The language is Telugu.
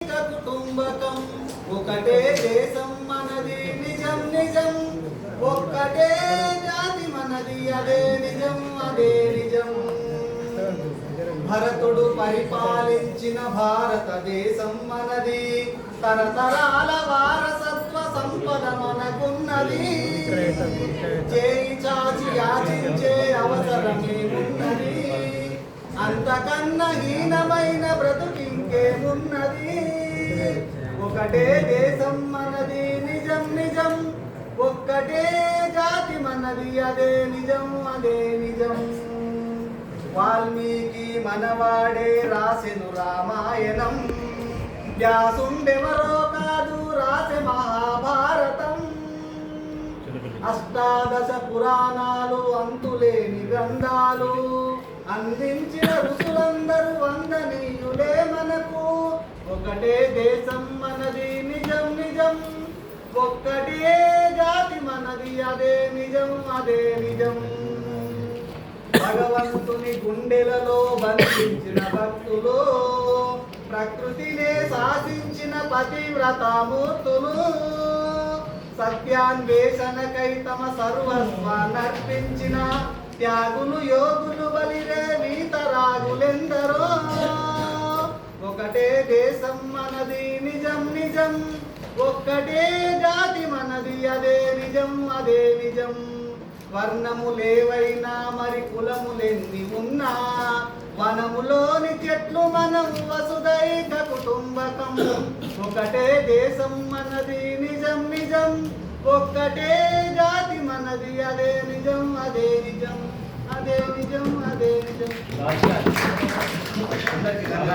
కుటుంబకం ఒకటే దేశం మనది నిజం నిజం ఒక్కటే జాతి మనది అదే నిజం అదే నిజం భరతుడు పరిపాలించిన భారతదేశం మనది తరతరాల వారసత్వ సంపద మనకున్నది చేయి చాచి యాచించే అవసరమేమున్నది అంతకన్నా హీనమైన బ్రతుకింకేమున్నది ఒకటే దేశం మనది నిజం నిజం ఒక్కటే జాతి మనది అదే నిజం అదే నిజం వాల్మీకి మనవాడే రాసెను రామాయణం వ్యాసుండెవరో కాదు రాసె మహాభారతం అష్టాదశ పురాణాలు అంతులేని గ్రంథాలు అందించిన ఋషులందరూ వందనీయులే మనకు ఒకటే దేశం మనది నిజం నిజం ఒక్కటే జాతి మనది అదే నిజం అదే నిజం భగవంతుని గుండెలలో బంధించిన భక్తులు ప్రకృతినే శాసించిన పతివ్రతామూర్తులు సత్యాన్వేషణకై తమ సర్వస్వాన్నర్పించిన త్యాగులు యోగులు బలిరే వీతరాగులెందరో ఒకటే దేశం మనది నిజం నిజం ఒక్కటే జాతి మనది అదే నిజం అదే నిజం వర్ణములేవైనా మరి కులములెన్ని ఉన్నా వనములోని చెట్లు మనం వసుదైక కుటుంబకం ఒకటే దేశం మనది నిజం నిజం ఒక్కటే జాతి మనది అదే నిజం అదే నిజం అదే నిజం అదే నిజం